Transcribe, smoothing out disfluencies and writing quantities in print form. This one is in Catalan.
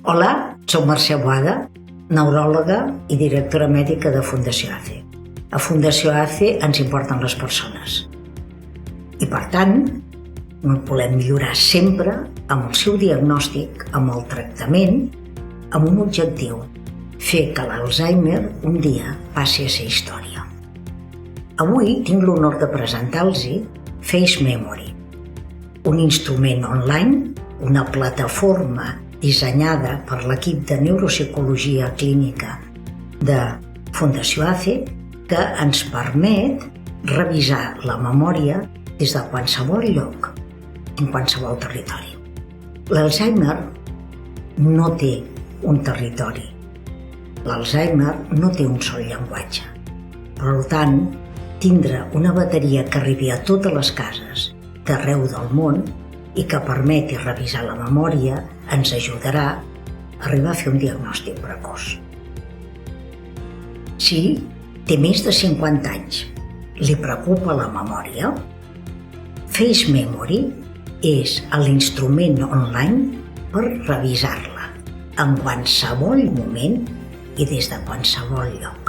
Hola, soc Mercè Boada, neuròloga i directora mèdica de Fundació ACE. A Fundació ACE ens importen les persones. I per tant, volem millorar sempre amb el seu diagnòstic, amb el tractament, amb un objectiu, fer que l'Alzheimer un dia passi a ser història. Avui tinc l'honor de presentar-los Face Memory, un instrument online, una plataforma dissenyada per l'equip de neuropsicologia clínica de Fundació ACE que ens permet revisar la memòria des de qualsevol lloc, en qualsevol territori. L'Alzheimer no té un territori. L'Alzheimer no té un sol llenguatge. Per tant, tindre una bateria que arribi a totes les cases d'arreu del món i que permeti revisar la memòria ens ajudarà a arribar a fer un diagnòstic precoç. Si té més de 50 anys, li preocupa la memòria, Face Memory és l'instrument online per revisar-la en qualsevol moment i des de qualsevol lloc.